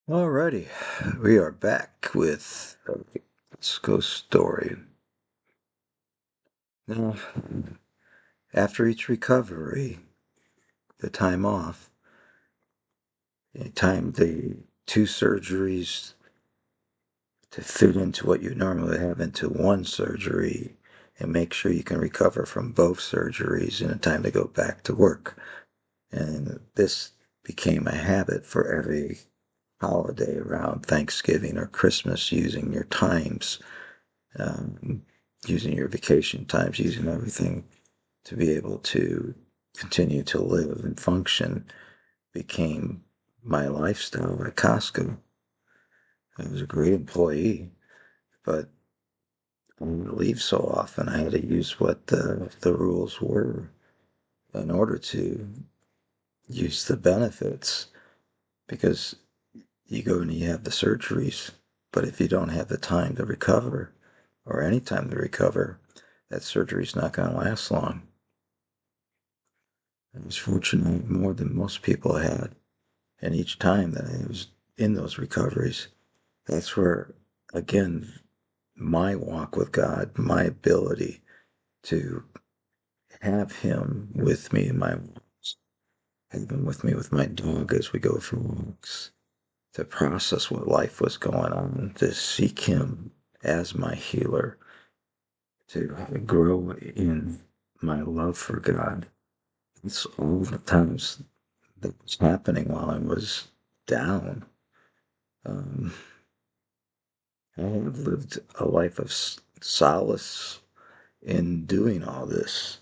Alrighty, we are back with Let's Go Story. Now, after each recovery, the time off, the two surgeries to fit into what you normally have into one surgery and make sure you can recover from both surgeries in time to go back to work. And this became a habit for every holiday around Thanksgiving or Christmas, using your times, um, using your vacation times, using everything to be able to continue to live and function became my lifestyle at Costco. I was a great employee, but I would leave so often. I had to use what the rules were in order to use the benefits, because you go and you have the surgeries, but if you don't have the time to recover or any time to recover, that surgery's not going to last long. I was fortunate more than most people had. And each time that I was in those recoveries, that's where, again, my walk with God, my ability to have Him with me in my walks, have Him with me with my dog as we go for walks, to process what life was going on, to seek Him as my healer, to grow in my love for God. It's all the times that was happening while I was down. Um, I have lived a life of solace in doing all this.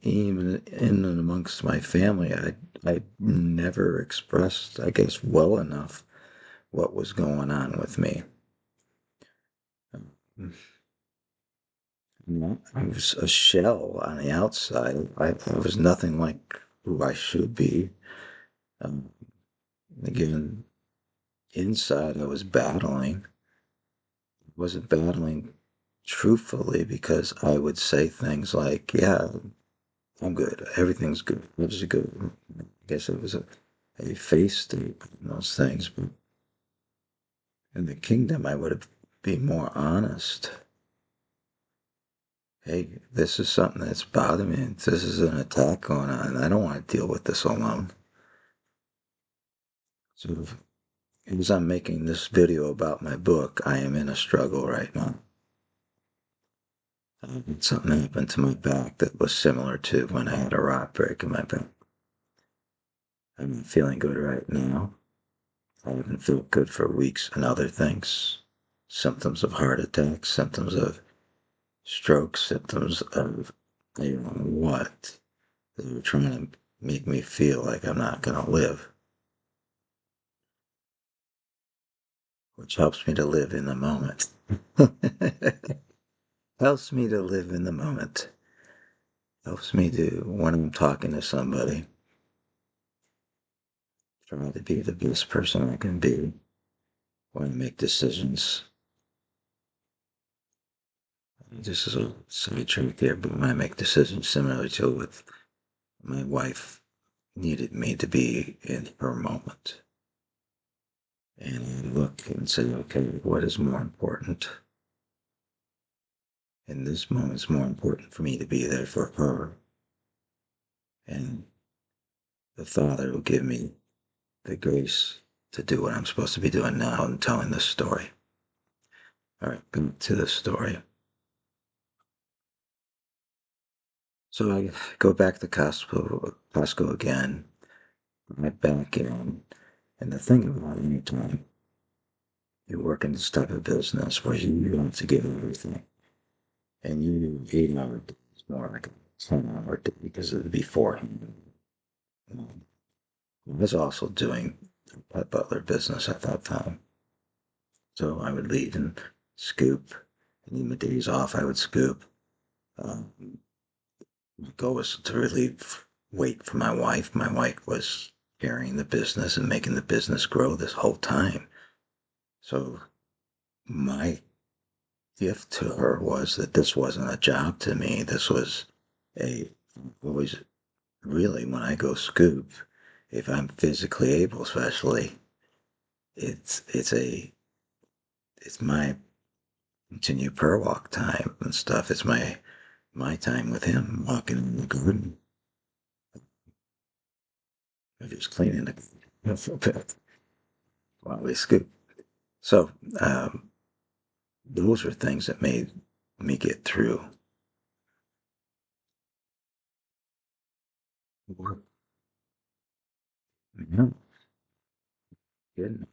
Even in and amongst my family, I never expressed, I guess, well enough what was going on with me. I was a shell on the outside. I was nothing like who I should be. Um, Again, inside I was battling. I wasn't battling truthfully, because I would say things like, yeah, I'm good. Everything's good. It was a good. I guess it was a face statement and those things. But in the kingdom, I would have been more honest. Hey, this is something that's bothering me. This is an attack going on. I don't want to deal with this alone. So, as I'm making this video about my book, I am in a struggle right now. Something happened to my back that was similar to when I had a rock break in my back. I'm not feeling good right now. I haven't felt good for weeks, and other things. Symptoms of heart attacks, symptoms of stroke, symptoms of I don't know what. They were trying to make me feel like I'm not going to live, which helps me to live in the moment. Helps me to live in the moment. Helps me to, when I'm talking to somebody, try to be the best person I can be when I make decisions. This is a sidetrack there, but when I make decisions similar to with my wife needed me to be in her moment. And I look and say, okay, what is more important? In this moment, it's more important for me to be there for her. And the Father will give me the grace to do what I'm supposed to be doing now and telling this story. All right, back to the story. So I go back to Costco again. I back in. And the thing about any time you work in this type of business where you have to give everything, and you do 8 hour days, more like a 10 hour day because of the beforehand. I was also doing a butler business at that time. So I would leave and scoop, and in the days off, I would scoop. Um, my goal was to relieve weight for my wife. My wife was carrying the business and making the business grow this whole time. So my gift to her was that this wasn't a job to me. This was a always really, when I go scoop, if I'm physically able, especially, it's my continued prayer walk time and stuff. It's my time with him walking in the garden. I'm just cleaning the a little bit while we scoop. So those are things that made me get through work. Yeah, getting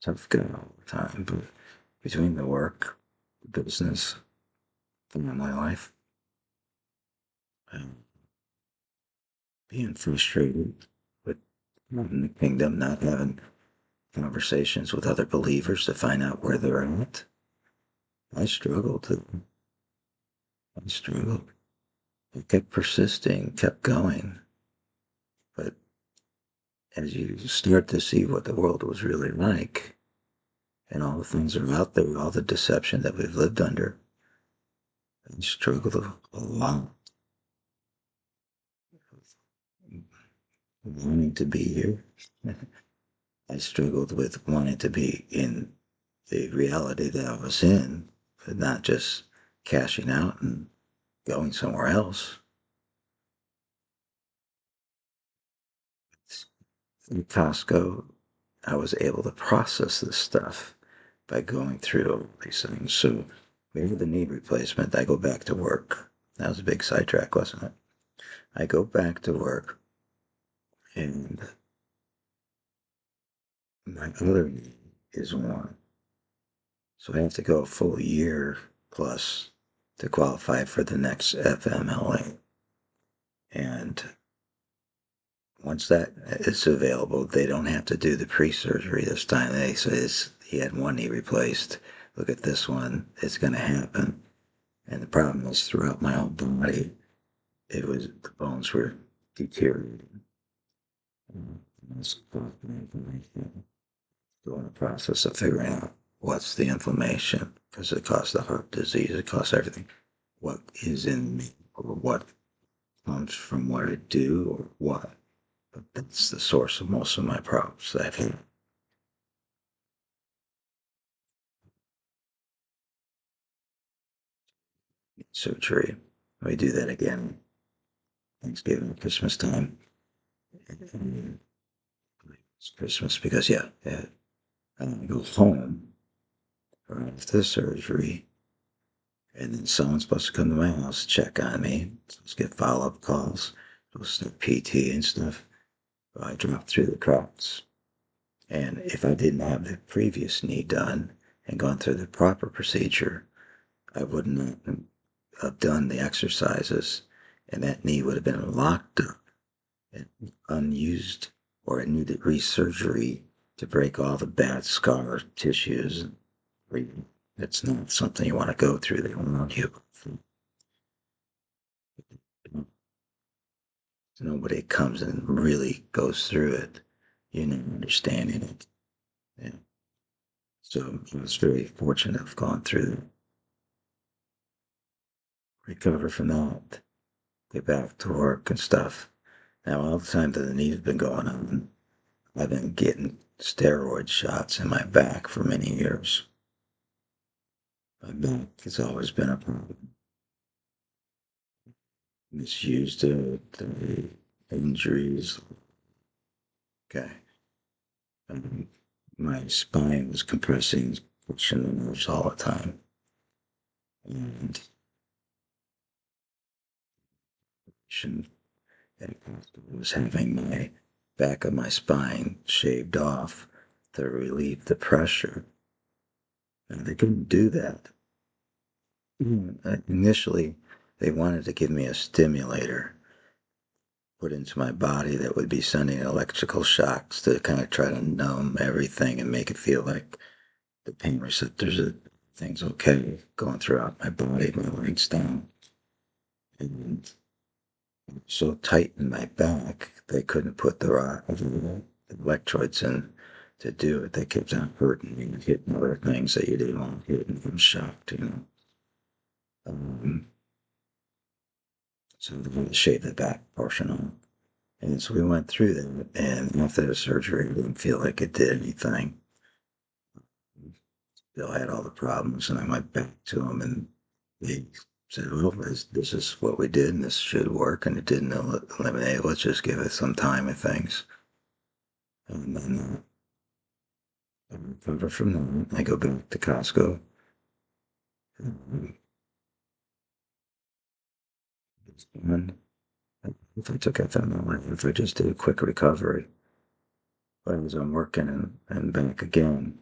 tough guy all the time, but between the work, the business, family life, and being frustrated with not in the kingdom, not having conversations with other believers to find out where they're at. I struggled. I struggled. I kept persisting, kept going. But as you start to see what the world was really like, and all the things that are out there, all the deception that we've lived under, I struggled a lot wanting to be here. I struggled with wanting to be in the reality that I was in, but not just cashing out and going somewhere else. In Costco, I was able to process this stuff by going through all these things. So, maybe the knee replacement, I go back to work. That was a big sidetrack, wasn't it? I go back to work, and my other knee is one. So I have to go a full year plus to qualify for the next FMLA. And once that is available, they don't have to do the pre-surgery this time. They say he had one knee replaced. Look at this one; it's going to happen. And the problem is, throughout my whole body, the bones were deteriorating. It's doing the process of figuring out what's the inflammation because it caused the heart disease, it caused everything. What is in me, or what comes from what I do, or what. But that's the source of most of my problems that I've had. Surgery. We do that again. Thanksgiving, Christmas time. And it's Christmas because, yeah, I'm going to go home right after the surgery. And then someone's supposed to come to my house, check on me, supposed to get follow up calls, supposed to PT and stuff. Well, I dropped through the cracks. And if I didn't have the previous knee done and gone through the proper procedure, I wouldn't have done the exercises, and that knee would have been locked up and unused, or it needed resurgery to break all the bad scar tissues. It's not something you want to go through. They want you. Nobody comes and really goes through it, understanding it. Yeah. So I was very fortunate to have gone through, recover from that, get back to work and stuff. Now, all the time that the knee's been going on, I've been getting steroid shots in my back for many years. My back has always been a problem. Misused the injuries. Okay. Um, my spine was compressing, pushing the nerves all the time. And and was having my back of my spine shaved off to relieve the pressure. And they couldn't do that. Initially, they wanted to give me a stimulator put into my body that would be sending electrical shocks to kind of try to numb everything and make it feel like the pain receptors of things okay going throughout my body, my legs down. And so tight in my back, they couldn't put the electrodes in to do it. They kept on hurting me, hitting other things that you didn't want hitting from shock. Um, so they had to shave the back portion off. And so we went through that, and after the surgery, I didn't feel like it did anything. still had all the problems, and I went back to them, and they said, "Well, this is what we did, and this should work, and it didn't eliminate. Let's just give it some time and things." And then I recover from that. I go back to Costco. And it's done. If I took FMLA, if I just did a quick recovery, but as I'm working and back again,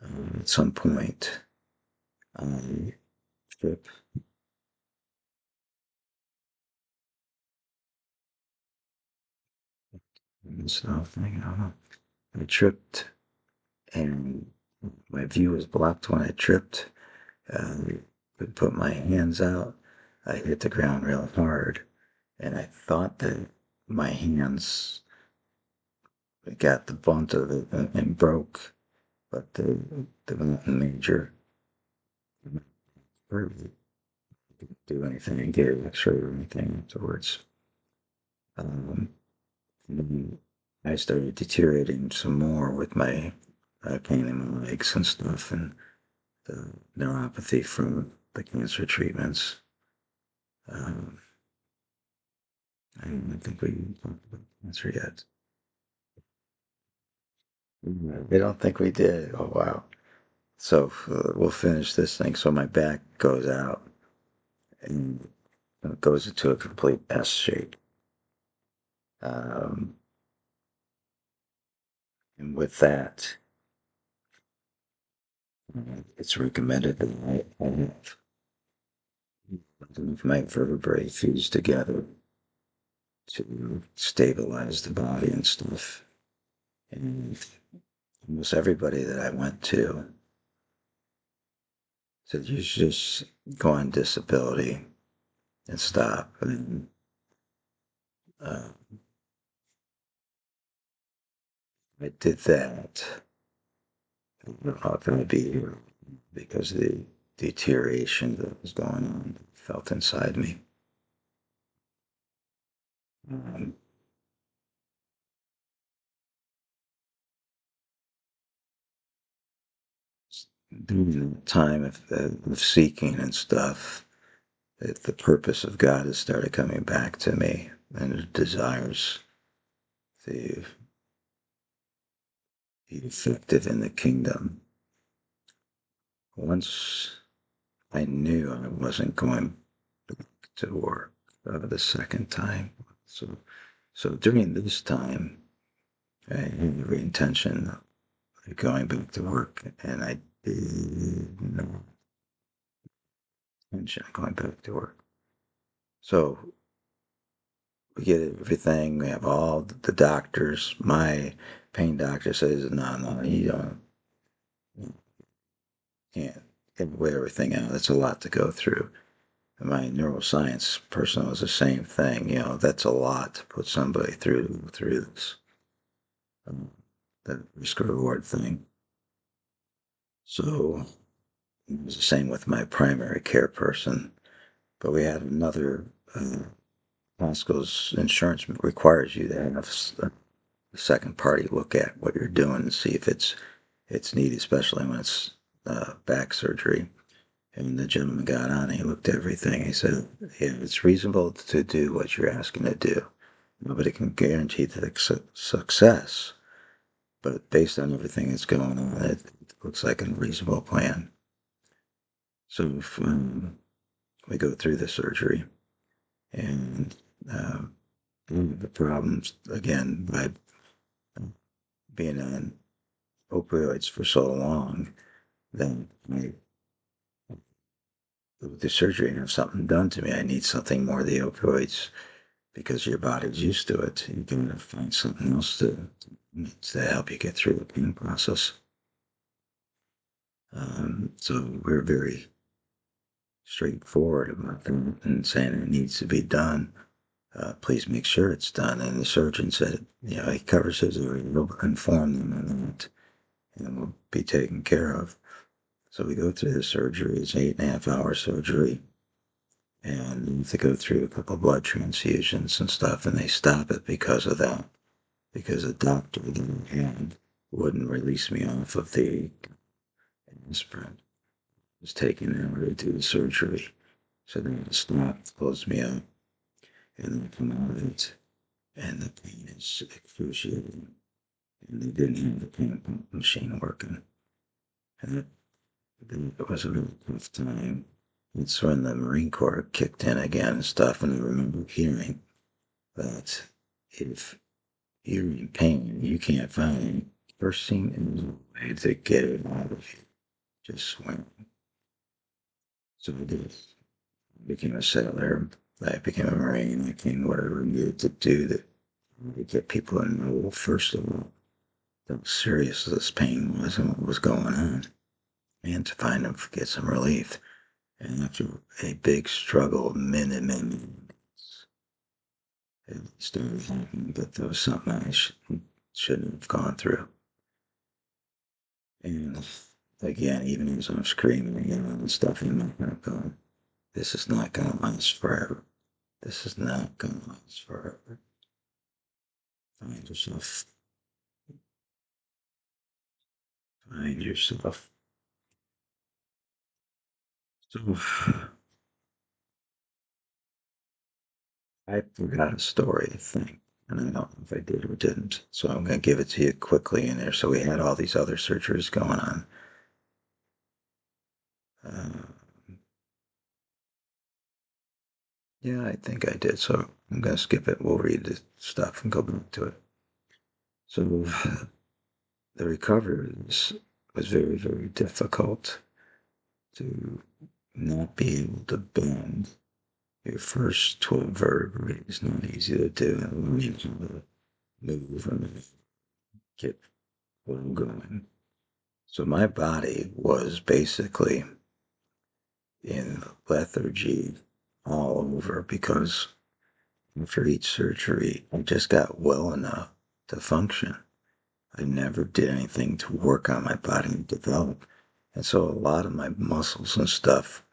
at some point, I trip and stuff. I don't know. I tripped, and my view was blocked when I tripped. Could put my hands out. I hit the ground real hard, and I thought that my hands got the brunt of it and broke, but the major didn't do anything and get an X-ray or anything afterwards. Um, and I started deteriorating some more with my pain in my legs and stuff, and the neuropathy from the cancer treatments. Um, I don't think we talked about cancer yet. I don't think we did. Oh wow! So we'll finish this thing. So my back goes out and it goes into a complete S shape. Um, and with that, it's recommended that I have my vertebrae fused together to stabilize the body and stuff. And almost everybody that I went to said you should just go on disability and stop. And uh, I did that. I don't know if I'd be here because of the deterioration that was going on felt inside me. Um, During the time of seeking and stuff, the purpose of God has started coming back to me, and the desires to be effective in the kingdom. Once I knew I wasn't going back to work the second time, so during this time, I had every intention of going back to work, and I did not intention of going back to work. So we get everything. We have all the doctors. My pain doctor says, no, you don't, you can't weigh everything out. That's a lot to go through. And my neuroscience person was the same thing. That's a lot to put somebody through this, um, that risk reward thing. So it was the same with my primary care person. But we had another. Costco's insurance requires you to have second party look at what you're doing and see if it's needed, especially when it's back surgery. And the gentleman got on, he looked at everything. He said, "Yeah, it's reasonable to do what you're asking to do. Nobody can guarantee the success, but based on everything that's going on, it looks like a reasonable plan." So if, we go through the surgery, and the problems again by being on opioids for so long, then the surgery and have something done to me. I need something more of the opioids because your body's used to it. You gotta find something else to help you get through the pain process. So we're very straightforward about that and saying it needs to be done. Please make sure it's done. And the surgeon said, he covers his area. He'll inform them of that, and it will be taken care of. So we go through the surgery. It's 8.5 hour surgery. And they go through a couple blood transfusions and stuff, and they stop it because of that. Because the doctor that I had wouldn't release me off of the aspirin. Was taking an hour to do the surgery. So then it stopped, closed me up, and then I come out of it, and the pain is excruciating. And they didn't have the pain pump machine working. And it was a really tough time. It's when the Marine Corps kicked in again and stuff, and I remember hearing that if you're in pain, you can't find first thing in the way to get it out of you. Just swim. So I did. Became a sailor. I became a Marine. I became whatever I needed to do to get people to know, first of all, how serious this pain was and what was going on, and to find them get some relief. And after a big struggle, many minutes, it started happening, but there was something I shouldn't have gone through. And again, even as I'm screaming, and stuff in my head going, this is not going to last forever. This is not going to last forever. Find yourself. Find yourself. So, I forgot a story, I think. And I don't know if I did or didn't. So I'm going to give it to you quickly in there. So we had all these other surgeries going on. Uh, yeah, I think I did. So I'm going to skip it. We'll read the stuff and go back to it. So the recovery was very, very difficult to not be able to bend. Your first 12 vertebrae is not easy to do. And learning how to move and get going. So my body was basically in lethargy all over because after each surgery, I just got well enough to function. I never did anything to work on my body and develop. And so a lot of my muscles and stuff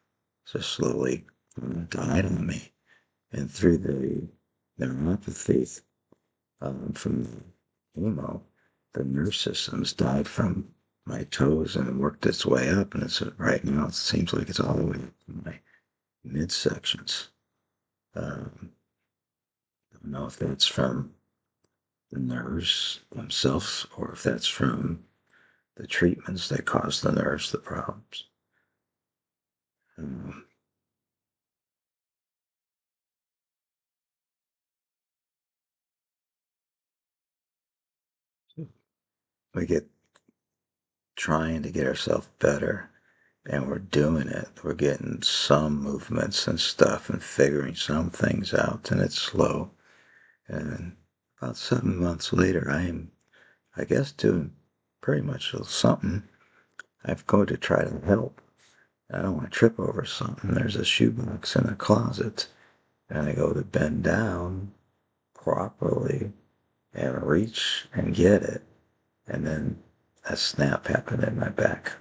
just slowly died on me. And through the neuropathy from the chemo, the nerve systems died from my toes and it worked its way up. And it's right now, it seems like it's all the way up to my midsections. I don't know if that's from the nerves themselves or if that's from the treatments that cause the nerves the problems. Um, we get trying to get ourselves better and we're doing it. We're getting some movements and stuff and figuring some things out, and it's slow. And about 7 months later, I am, I guess, doing pretty much something. I've go to try to help. I don't want to trip over something. There's a shoebox in the closet, and I go to bend down properly and reach and get it, and then a snap happened in my back.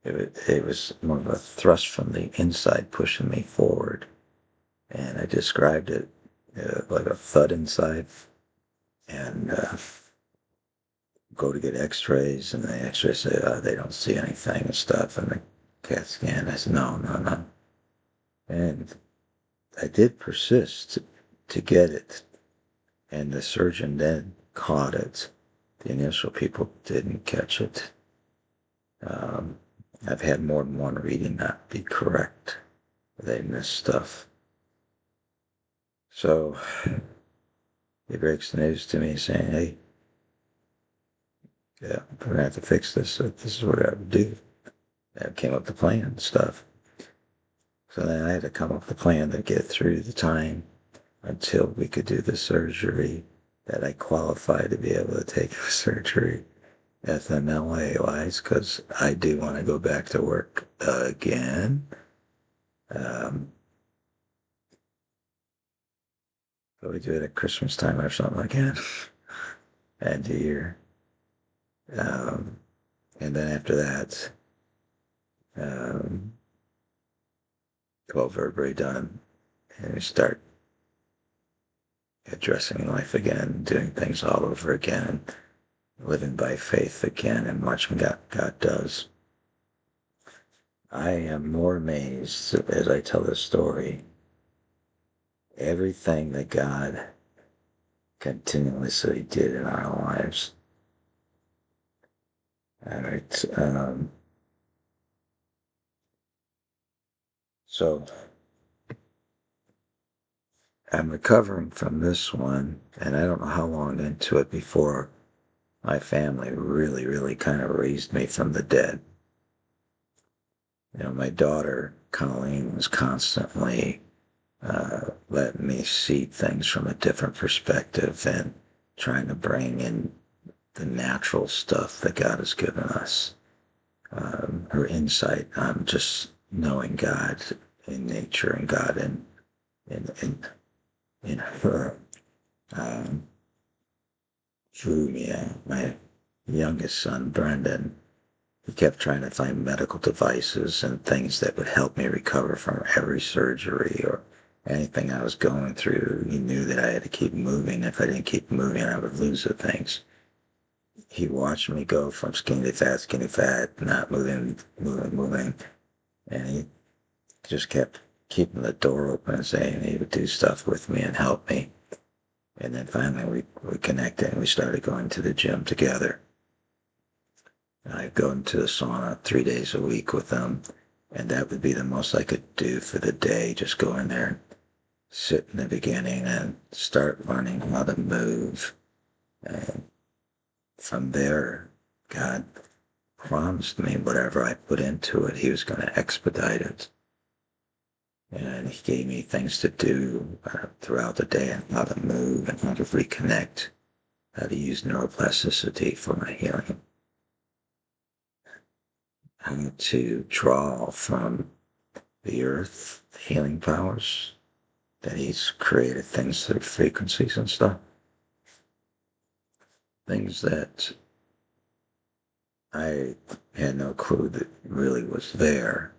It was more of a thrust from the inside pushing me forward, and I described it like a thud inside, and go to get x-rays, and the x-rays say they don't see anything and stuff, and the CAT scan, I said, no, no, no. And I did persist to get it, and the surgeon then caught it. The initial people didn't catch it. Um, I've had more than one reading not be correct. They miss stuff. So he breaks the news to me saying, hey, yeah, we're going to have to fix this. So this is what I would do. I came up with the plan and stuff. So then I had to come up with a plan to get through the time until we could do the surgery that I qualified to be able to take the surgery FMLA wise, because I do want to go back to work again. Um, but we do it at Christmas time or something like that. End of year. Um, and then after that, um, 12 vertebrae done, and we start addressing life again, doing things all over again, living by faith again, and watching what God does. I am more amazed as I tell this story. Everything that God continuously did in our lives. All right. So I'm recovering from this one, and I don't know how long into it before my family really, really kind of raised me from the dead. My daughter, Colleen, was constantly letting me see things from a different perspective and trying to bring in the natural stuff that God has given us. Her insight on just knowing God in nature and God in, in, in her. Um, Drew me, my youngest son, Brendan, he kept trying to find medical devices and things that would help me recover from every surgery or anything I was going through. He knew that I had to keep moving. If I didn't keep moving, I would lose the things. He watched me go from skinny fat, not moving, moving, and he just kept keeping the door open and saying he would do stuff with me and help me. And then finally we connected and we started going to the gym together. I'd go into the sauna 3 days a week with them, and that would be the most I could do for the day. Just go in there, sit in the beginning, and start learning how to move. And from there, God promised me whatever I put into it, He was going to expedite it. And He gave me things to do throughout the day and how to move and how to reconnect, how to use neuroplasticity for my healing, how to draw from the earth, the healing powers that He's created, things through frequencies and stuff, things that I had no clue that really was there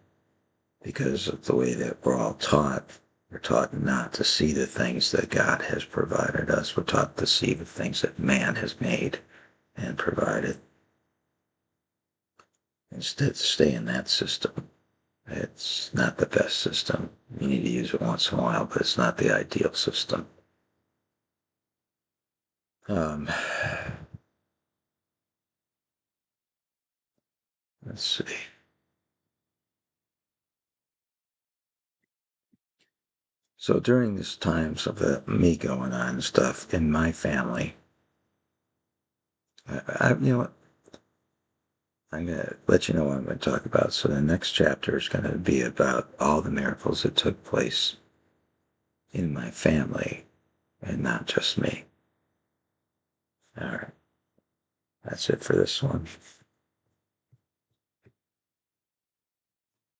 because of the way that we're all taught. We're taught not to see the things that God has provided us. We're taught to see the things that man has made and provided. Instead, stay in that system. It's not the best system. You need to use it once in a while, but it's not the ideal system. Um, let's see. So during this times of me going on and stuff in my family, you know what? I'm gonna let you know what I'm gonna talk about. So the next chapter is gonna be about all the miracles that took place in my family, and not just me. All right, that's it for this one.